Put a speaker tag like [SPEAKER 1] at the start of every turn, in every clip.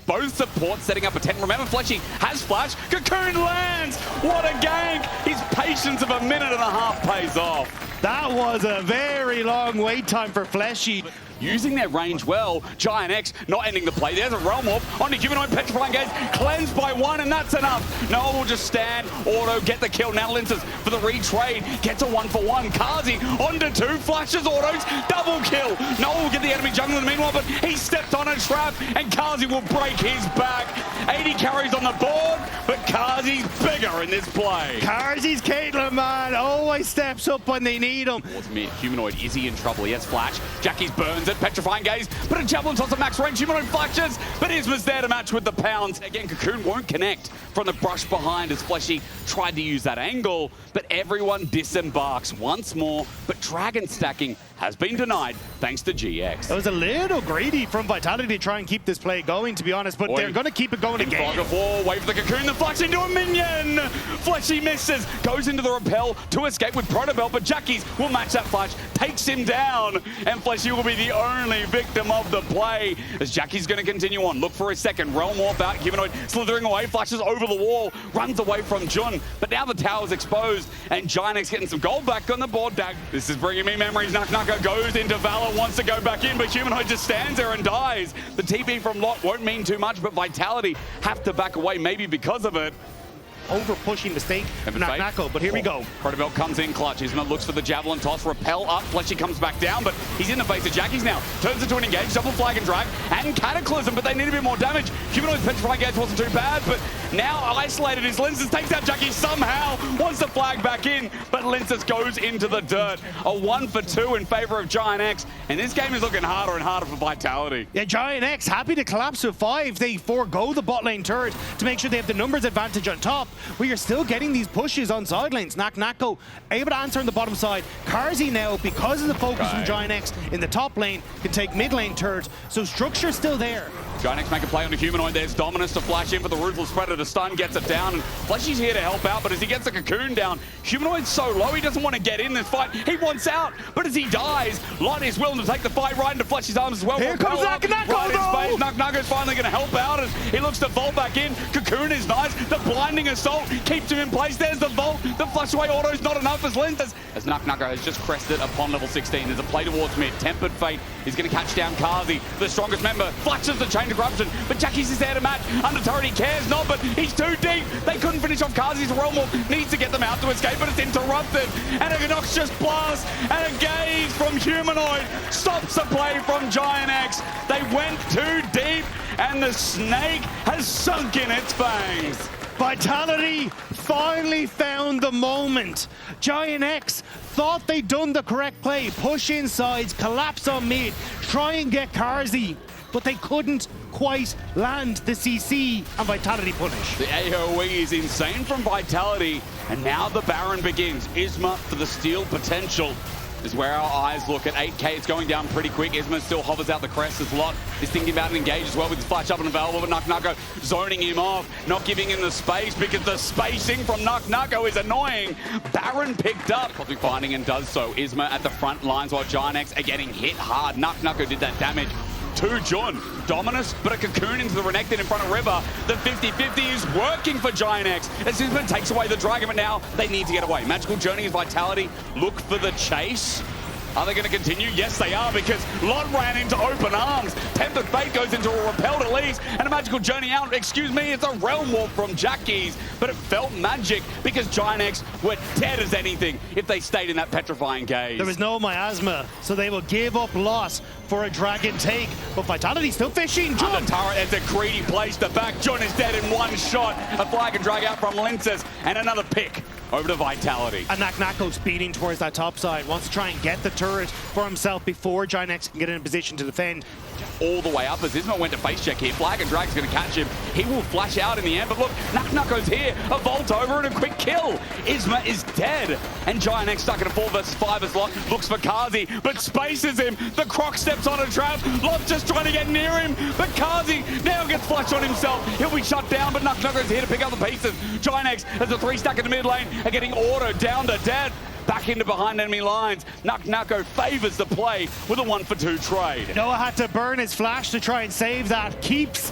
[SPEAKER 1] both supports setting up a 10. Remember, Fleshy has flash. Cocoon lands. What a gank. His patience of a minute and a half pays off.
[SPEAKER 2] That was a very long wait time for Fleshy.
[SPEAKER 1] Using their range well, GiantX not ending the play. There's a Realm Warp onto Humanoid, petrifying gaze, cleansed by one, and that's enough. Noah will just stand, auto, get the kill. Now Lyncas for the retrade, gets a 1-for-1. Carzzy onto 2, flashes autos, double kill. Noah will get the enemy jungle in the meanwhile, but he stepped on a trap, and Carzzy will break his back. 80 carries on the board, but Carzzy's bigger in this play.
[SPEAKER 2] Carzzy's Caitlyn, man, always steps up when they need him.
[SPEAKER 1] Towards mid, Humanoid, is he in trouble? He has flash. Jackie's burns it, petrifying gaze, but a javelin toss of max range. Humanoid flashes, but Isma's there to match with the pounds. Again, Cocoon won't connect from the brush behind as Fleshy tried to use that angle, but everyone disembarks once more. But Dragon stacking has been denied thanks to GX.
[SPEAKER 2] It was a little greedy from Vitality to try and keep this play going, to be honest, but they're going to keep it going again.
[SPEAKER 1] Fog of War, wait for the Cocoon, the flash into a minion! Fleshy misses, goes into the repel to escape with Protobelt, but Jackie's will match that flash, takes him down, and Fleshy will be the only victim of the play as Jackie's going to continue on. Look for his second. Realm Warp out, Humanoid slithering away, flashes over the wall, runs away from Jun, but now the tower's exposed, and GiantX getting some gold back on the board. This is bringing me memories. Naak Nako goes into Valor, wants to go back in, but Humanoid just stands there and dies. The TP from Lot won't mean too much, but Vitality have to back away, maybe because of it.
[SPEAKER 2] Over-pushing mistake from Naak Nako, but here we go.
[SPEAKER 1] Protobelt comes in clutch. Isma looks for the javelin toss, repel up. Fleshy comes back down, but he's in the face of Jackie's now. Turns into an engage, double flag and drag, and Cataclysm, but they need a bit more damage. Humanoid's petrifying gaze wasn't too bad, but now isolated is Lyncas, takes out Jackie somehow, wants to flag back in, but Lyncas goes into the dirt. A 1-for-2 in favor of GiantX, and this game is looking harder and harder for Vitality.
[SPEAKER 2] Yeah, GiantX happy to collapse with 5. They forego the bot lane turret to make sure they have the numbers advantage on top. We are still getting these pushes on side lanes. Naak Nako able to answer on the bottom side. Carzzy now, because of the focus from GiantX in the top lane, can take mid lane turret. So structure's still there.
[SPEAKER 1] GiantX make a play on the Humanoid. There's Dominus to flash in for the Ruthless Spreader to stun, gets it down, and Fleshy's here to help out, but as he gets the Cocoon down, Humanoid's so low, he doesn't want to get in this fight. He wants out, but as he dies, Lot is willing to take the fight right into Fleshy's arms as well.
[SPEAKER 2] Here comes Naak Nako,
[SPEAKER 1] right in space. Naak Nako's finally going to help out as he looks to vault back in. Cocoon is nice. The blinding assault keeps him in place. There's the vault. The flush away auto is not enough as Lyncas. As Naak Nako has just crested upon level 16. There's a play towards mid. Tempered Fate is going to catch down Carzzy, the strongest member. Flashes the Chain of Corruption, but Jackie's is there to match. Under turret he cares not, but he's too deep. They couldn't finish off Carzzy's Realm Warp. Needs to get them out to escape, but it's interrupted. And a noxious blast and a gaze from Humanoid stops the play from GiantX. They went too deep, and the snake has sunk in its fangs.
[SPEAKER 2] Vitality finally found the moment. GiantX thought they'd done the correct play. Push insides, collapse on mid, try and get Carzzy, but they couldn't quite land the CC, and Vitality punish.
[SPEAKER 1] The AoE is insane from Vitality, and now the Baron begins. Isma for the steal potential is where our eyes look at 8K. It's going down pretty quick. Isma still hovers out the crest as Lot is thinking about an engage as well with his flash up and available, but Naak Nako zoning him off, not giving him the space because the spacing from Naak Nako is annoying. Baron picked up, Cosmic Binding, and does so. Isma at the front lines while GiantX are getting hit hard. Naak Nako did that damage to Jun. Dominus, but a Cocoon into the Renekton in front of River. The 50-50 is working for GiantX. As Isma takes away the Dragon, but now they need to get away. Magical Journey is Vitality. Look for the chase. Are they going to continue? Yes, they are, because Lot ran into open arms. Tempered Fate goes into a repelled Elise, and a Magical Journey out. Excuse me, it's a Realm Warp from Jackie's, but it felt magic because GiantX were dead as anything if they stayed in that petrifying gaze.
[SPEAKER 2] There was no miasma, so they will give up loss for a Dragon take, but Vitality still fishing. Jun!
[SPEAKER 1] Under turret, it's a greedy place to back. Jun is dead in one shot. A flag and drag out from Lyncas, and another pick over to Vitality.
[SPEAKER 2] And Naak Nako speeding towards that top side, wants to try and get the turret for himself before GiantX can get in a position to defend.
[SPEAKER 1] All the way up as Isma went to face check here. Flag and Drag's going to catch him. He will flash out in the end, but look, Naak Nako's here. A vault over and a quick kill. Isma is dead. And GiantX stuck in a 4 versus 5 as Lot looks for Carzzy, but spaces him. The Croc steps on a trap. Lot just trying to get near him, but Carzzy now gets flushed on himself. He'll be shut down, but Naak Nako's here to pick up the pieces. GiantX has a 3 stack in the mid lane, are getting auto down to dead. Back into behind enemy lines. Naak Nako favors the play with a 1-for-2 trade.
[SPEAKER 2] Noah had to burn his flash to try and save that. Keeps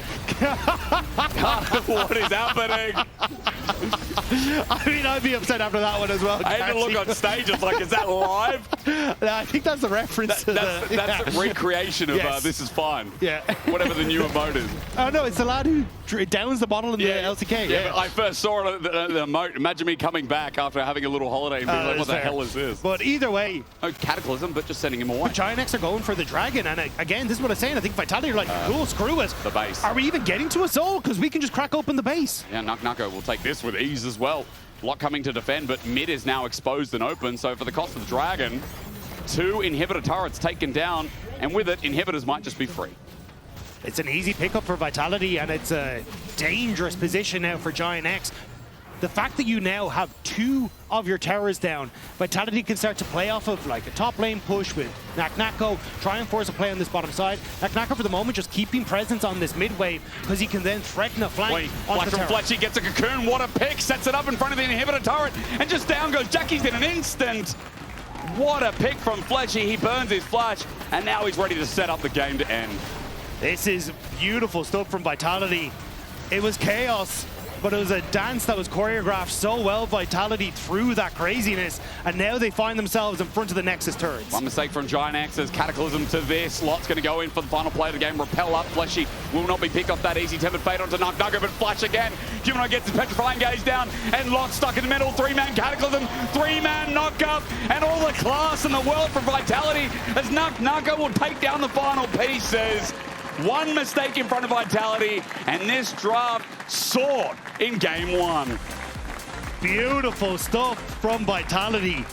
[SPEAKER 1] What is happening?
[SPEAKER 2] I mean, I'd be upset after that one as well.
[SPEAKER 1] I had to look on stage. It's like, is that live?
[SPEAKER 2] I think that's the reference to
[SPEAKER 1] that's a recreation of
[SPEAKER 2] Yes.
[SPEAKER 1] This Is Fine.
[SPEAKER 2] Yeah.
[SPEAKER 1] Whatever the new emote is.
[SPEAKER 2] Oh, no, it's the lad who downs the bottle in the LCK.
[SPEAKER 1] Yeah, but I first saw the emote. Imagine me coming back after having a little holiday and being like, what the hell is this?
[SPEAKER 2] But either way,
[SPEAKER 1] No Cataclysm, but just sending him away.
[SPEAKER 2] GiantX are going for the dragon. And again, this is what I'm saying. I think Vitality are like, cool, screw it.
[SPEAKER 1] The base.
[SPEAKER 2] Are we even getting to a soul? Because we can just crack open the base.
[SPEAKER 1] Yeah, Naak Nako will take this with ease as well. Lot coming to defend, but mid is now exposed and open. So for the cost of the dragon, 2 inhibitor turrets taken down. And with it, inhibitors might just be free.
[SPEAKER 2] It's an easy pickup for Vitality, and it's a dangerous position now for GiantX. The fact that you now have 2 of your towers down, Vitality can start to play off of like a top lane push with Naak Nako, try and force a play on this bottom side. Naak Nako for the moment just keeping presence on this mid wave because he can then threaten a flank.
[SPEAKER 1] Wait, flash from Fleshy gets a cocoon, what a pick, sets it up in front of the inhibitor turret, and just down goes Jackie's in an instant. What a pick from Fleshy, he burns his flash, and now he's ready to set up the game to end.
[SPEAKER 2] This is beautiful stuff from Vitality. It was chaos, but it was a dance that was choreographed so well, Vitality through that craziness, and now they find themselves in front of the Nexus turrets.
[SPEAKER 1] One mistake from GiantX as Cataclysm to this. Lot's going to go in for the final play of the game. Repel up. Fleshy will not be picked off that easy. Tempered Fate onto Naak Nako, but Flash again. Humanoid gets his Petrifying Gaze down, and Lot stuck in the middle. 3-man Cataclysm, 3-man knock up, and all the class in the world from Vitality as Naak Nako will take down the final pieces. One mistake in front of Vitality, and this draft soared in game 1.
[SPEAKER 2] Beautiful stuff from Vitality.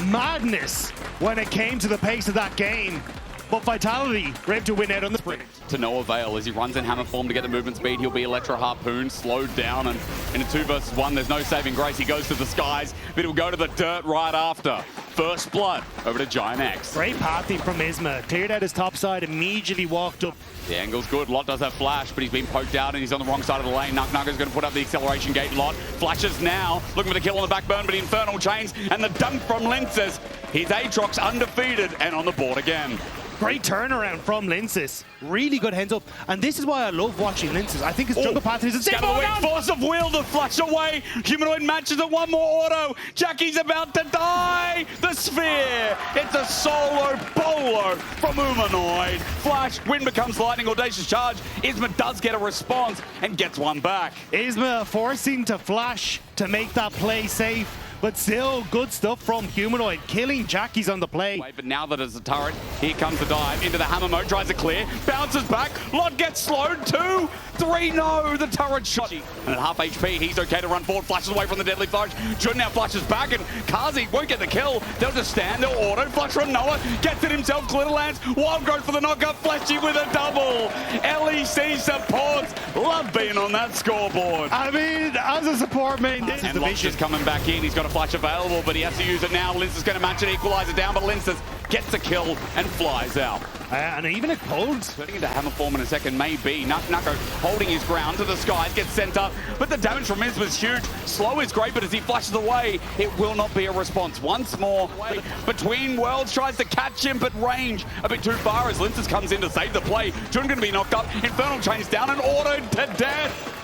[SPEAKER 2] Madness when it came to the pace of that game. But Vitality were able to win out on the sprint.
[SPEAKER 1] To no avail as he runs in hammer form to get the movement speed. He'll be Electro Harpoon, slowed down, and in a 2 versus 1, there's no saving grace. He goes to the skies, but he'll go to the dirt right after. First blood over to GiantX.
[SPEAKER 2] Great pathing from Isma. Cleared out his top side, immediately walked up.
[SPEAKER 1] The angle's good. Lot does have flash, but he's been poked out and he's on the wrong side of the lane. Naak Nako's going to put up the acceleration gate. Lot flashes now, looking for the kill on the backburn, but Infernal Chains and the dunk from Lyncas. His Aatrox undefeated and on the board again.
[SPEAKER 2] Great turnaround from Lyncas. Really good hands up. And this is why I love watching Lyncas. I think his jungle pattern is a
[SPEAKER 1] Scatter the weak force of will to flash away. Humanoid matches it, one more auto. Jackie's about to die. The sphere. It's a solo bolo from Humanoid. Flash, wind becomes lightning, audacious charge. Isma does get a response and gets one back.
[SPEAKER 2] Isma forcing to flash to make that play safe. But still, good stuff from Humanoid, killing Jackie's on the play.
[SPEAKER 1] But now that it's a turret, here comes the dive into the hammer mode, tries to clear, bounces back, Lot gets slowed, 2, 3, no, the turret shot. And at half HP, he's okay to run forward, flashes away from the deadly flash. Jun now flashes back, and Carzzy won't get the kill. They'll just stand, they'll auto, flash from Noah, gets it himself, glitter lands, wild growth for the knockup, Fleshy with a double. LEC supports, love being on that scoreboard.
[SPEAKER 2] I mean, as a support main, this is the
[SPEAKER 1] Lot's
[SPEAKER 2] vision.
[SPEAKER 1] just coming back in, he's got a flash available, but he has to use it now. Lyncas is going to match it, equalize it down, but Lyncas gets a kill and flies out.
[SPEAKER 2] And even a cold.
[SPEAKER 1] Turning into hammer form in a second, maybe. Naak Nako holding his ground to the skies, gets sent up, but the damage from Isma is huge. Slow is great, but as he flashes away, it will not be a response. Once more, Between Worlds tries to catch him, but range a bit too far as Lyncas comes in to save the play. Jun going to be knocked up, Infernal Chains down and autoed to death.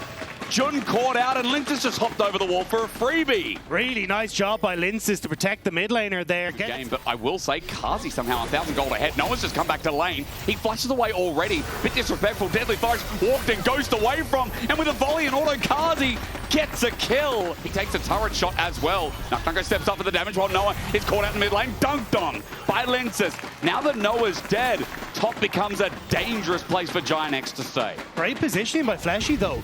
[SPEAKER 1] Jun caught out and Lyncas just hopped over the wall for a freebie.
[SPEAKER 2] Really nice job by Lyncas to protect the mid laner there.
[SPEAKER 1] Game, but I will say Carzzy somehow 1,000 gold ahead. No one's just come back to lane. He flashes away already. Bit disrespectful. Deadly Forest walked and ghost away from. And with a volley and auto, Carzzy gets a kill. He takes a turret shot as well. Naak Nako steps up for the damage while Noah is caught out in mid lane. Dunked on by Lyncas. Now that Noah's dead, top becomes a dangerous place for GiantX to stay.
[SPEAKER 2] Great positioning by Fleshy though.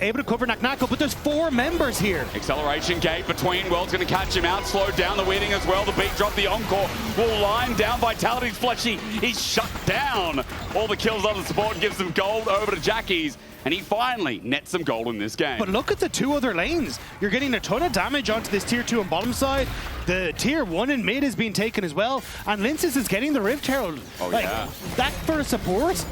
[SPEAKER 2] Able to cover Naak Nako, but there's 4 members here.
[SPEAKER 1] Acceleration gate between Worlds going to catch him out, slowed down the weeding as well. The beat drop, the encore will line down Vitality's Fleshy. He's shut down. All the kills on the support gives them gold over to Jackie's, and he finally nets some gold in this game.
[SPEAKER 2] But look at the 2 other lanes. You're getting a ton of damage onto this tier 2 on bottom side. The tier 1 in mid is being taken as well, and Lyncas is getting the Rift Herald.
[SPEAKER 1] Oh, yeah.
[SPEAKER 2] That for a support?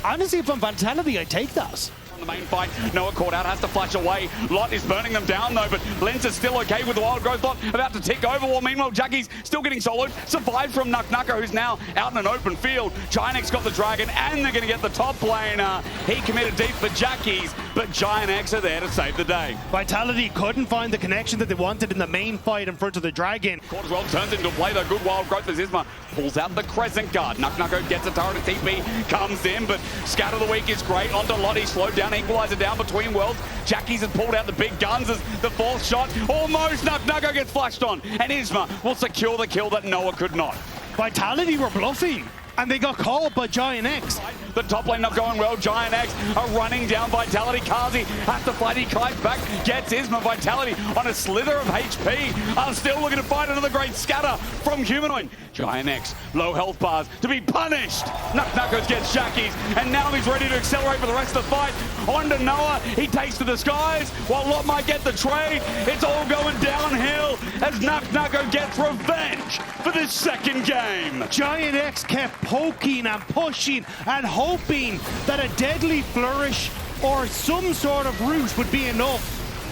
[SPEAKER 2] Honestly, if I'm Vitality, I take that.
[SPEAKER 1] On the main fight, Noah caught out, has to flash away. Lot is burning them down though, but Lyncas is still okay with the wild growth. Lot about to tick over. Well, meanwhile, Jackie's still getting soloed. Survived from Naak Nako, who's now out in an open field. GiantX got the dragon, and they're going to get the top laner. He committed deep for Jackie's, but GiantX are there to save the day.
[SPEAKER 2] Vitality couldn't find the connection that they wanted in the main fight in front of the dragon.
[SPEAKER 1] Caught as well, turns into a play though. Good wild growth as Isma pulls out the crescent guard. Naak Nako gets a turret, and TP comes in, but Scatter the Weak is great. Onto Lottie, slowed down, equalizer down between worlds. Jackie's has pulled out the big guns as the fourth shot. Almost Naak Nako gets flashed on, and Isma will secure the kill that Noah could not.
[SPEAKER 2] Vitality were bluffing, and they got called by GiantX.
[SPEAKER 1] The top lane not going well. GiantX are running down Vitality. Carzzy has to fight. He kites back, gets Isma. Vitality on a slither of HP are still looking to fight another great scatter from Humanoid. GiantX, low health bars to be punished. Naak Nako gets Jackie's, and now he's ready to accelerate for the rest of the fight. On to Noah. He takes to the skies while Lot might get the trade. It's all going downhill as Naak Nako gets revenge for this second game.
[SPEAKER 2] GiantX kept poking and pushing and hoping that a deadly flourish or some sort of root would be enough,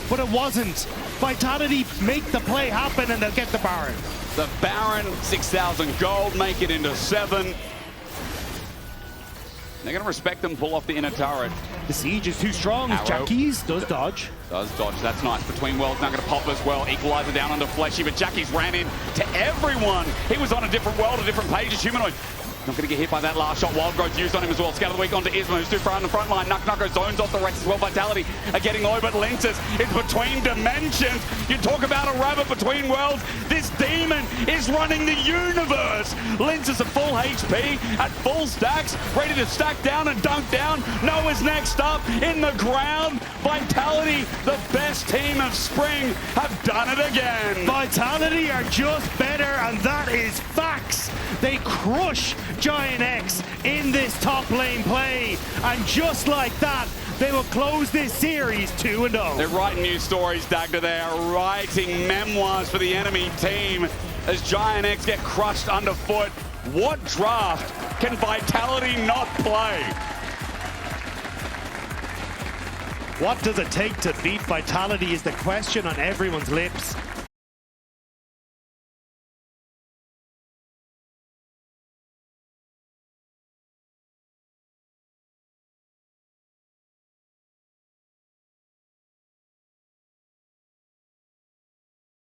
[SPEAKER 2] but it wasn't. Vitality make the play happen, and they'll get the Baron.
[SPEAKER 1] The Baron, 6,000 gold, make it into 7. They're going to respect them, pull off the inner turret.
[SPEAKER 2] The siege is too strong.
[SPEAKER 1] Arrow.
[SPEAKER 2] Jackie's does dodge.
[SPEAKER 1] Does dodge, that's nice. Between worlds, now going to pop as well. Equalizer down onto Fleshy, but Jackie's ran in to everyone. He was on a different world, a different page as Humanoid. Not going to get hit by that last shot. Wild growth used on him as well. Scatter the Weak onto Isma, who's too far on the front line. Naak Nako zones off the rest as well. Vitality are getting low, but Lyncas is between dimensions. You talk about a rabbit between worlds. This demon is running the universe. Lyncas at full HP, at full stacks, ready to stack down and dunk down. Noah's next up in the ground. Vitality, the best team of spring, have done it again.
[SPEAKER 2] Vitality are just better, and that is facts. They crush GiantX in this top lane play, and just like that, they will close this series 2-0.
[SPEAKER 1] They're writing new stories, Dagda. They are writing memoirs for the enemy team as GiantX get crushed underfoot. What draft can Vitality not play?
[SPEAKER 2] What does it take to beat Vitality is the question on everyone's lips.